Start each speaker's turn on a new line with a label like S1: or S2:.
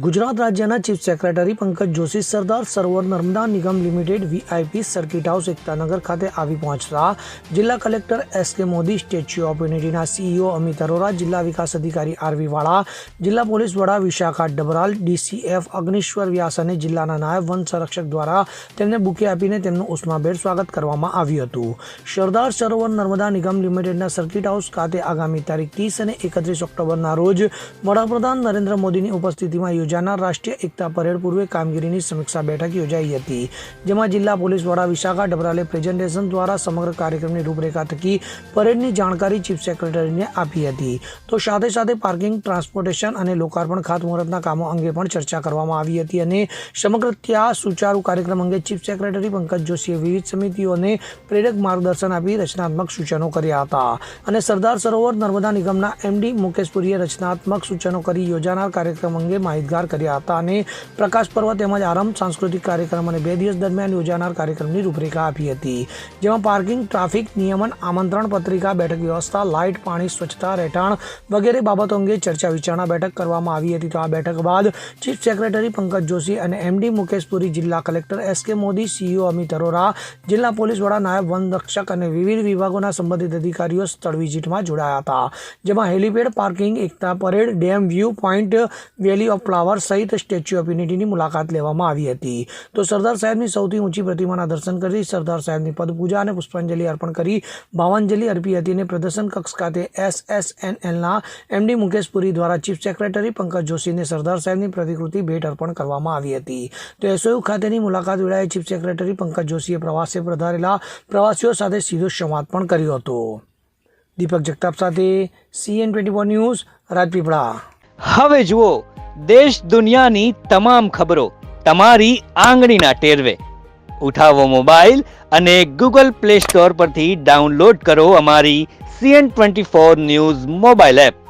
S1: ગુજરાત રાજ્યના chief secretary Pankaj Joshi Sardar Sarovar Narmada નિગમ limited VIP circuit house Ektanagar ખાતે આવી પહોંચતા જિલ્લા કલેક્ટર એસ.કે. મોદી, સ્ટેચ્યુ ઓફ યુનિટીના સીઈઓ અમિત અરોરા, જિલ્લા વિકાસ અધિકારી આર.વી. વાળા, જિલ્લા પોલીસ વડા વિશાખા ડબરાલ, ડીસીએફ અગ્નિશ્વર વ્યાસ અને જિલ્લાના નાયબ વન સંરક્ષક દ્વારા તેમને બુકે આપીને તેમનું ઉષ્માભેર સ્વાગત કરવામાં આવ્યું હતું. સરદાર સરોવર નર્મદા નિગમ લિમિટેડના સર્કિટ હાઉસ ખાતે આગામી તારીખ 30 અને 31 ઓક્ટોબરના રોજ વડાપ્રધાન નરેન્દ્ર મોદીની ઉપસ્થિતિમાં યોજાનાર રાષ્ટ્રીય એકતા પરેડ પૂર્વે કામગીરીની સમીક્ષા બેઠક યોજાઈ હતી, જેમાં જિલ્લા પોલીસ વડા વિશાખા ડબરાલે પ્રેઝન્ટેશન દ્વારા સમગ્ર કાર્યક્રમની રૂપરેખા થકી પરેડની જાણકારી ચીફ સેક્રેટરીને આપી હતી. તો સાથે સાથે પાર્કિંગ, ટ્રાન્સપોર્ટેશન અને લોકાર્પણ ખાતમુહૂર્તના કામો અંગે પણ ચર્ચા કરવામાં આવી હતી અને સમગ્ર ત્યાં સુચારુ કાર્યક્રમ અંગે ચીફ સેક્રેટરી પંકજ જોશીએ વિવિધ સમિતિઓને પ્રેરક માર્ગદર્શન આપી રચનાત્મક સૂચનો કર્યા હતા અને સરદાર સરોવર નર્મદા નિગમના એમડી મુકેશ પુરીએ રચનાત્મક સૂચનો કરી યોજાનાર કાર્યક્રમ અંગે માહિતગાર કર્યા હતા અને પ્રકાશ પર્વ તેમજ આરંભ, સાંસ્કૃતિક કાર્યક્રમ અને 2 દિવસ દરમિયાન યોજાનાર કાર્યક્રમની રૂપરેખા આપી હતી, જેમાં પાર્કિંગ, ટ્રાફિક નિયમન, આમંત્રણ પત્રિકા, બેઠક વ્યવસ્થા, લાઇટ, પાણી, સ્વચ્છતા, રહેઠાણ વગેરે બાબતો અંગે ચર્ચા વિચારણા બેઠક કરવામાં આવી હતી. તો આ બેઠક બાદ ચીફ સેક્રેટરી પંકજ જોશી અને એમડી મુકેશ પુરી, જિલ્લા કલેક્ટર એસ.કે. મોદી, સીઈઓ અમિત અરોરા, જિલ્લા પોલીસ વડા, નાયબ વન રક્ષક અને વિવિધ વિભાગોના સંબંધિત અધિકારીઓ સ્થળ વિઝિટમાં જોડાયા હતા, જેમાં helipad, parking, Ekta parade, dam, view point, valley of flower સહિત સ્ટેચ્યુ ઓફ યુનિટીની મુલાકાત લેવામાં આવી હતી. તો સરદાર સાહેબની સૌથી ઊંચી પ્રતિમાના દર્શન કરી સરદાર સાહેબની પદપૂજા અને પુષ્પાંજલિ અર્પણ કરી ભાવાંજલિ અર્પી હતી અને પ્રદર્શન કક્ષ ખાતે SSNLના એમડી મુકેશ પુરી દ્વારા ચીફ સેક્રેટરી પંકજ જોશીને સરદાર સાહેબની પ્રતિકૃતિ ભેટ અર્પણ કરવામાં આવી હતી. તો એસઓયુ ખાતેની મુલાકાત વેળાએ ચીફ સેક્રેટરી પંકજ જોશીએ પ્રવાસે પધારેલા પ્રવાસીઓ સાથે સીધો સંવાદ પણ કર્યો હતો. દીપક જગતાપ સાથે CN24 ન્યૂઝ, રાજપીપળા.
S2: હવે જુઓ દેશ દુનિયાની તમામ ખબરો તમારી આંગળીના ટેરવે. ઉઠાવો મોબાઈલ અને Google Play Store પરથી ડાઉનલોડ કરો અમારી CN24 ન્યૂઝ મોબાઈલ એપ.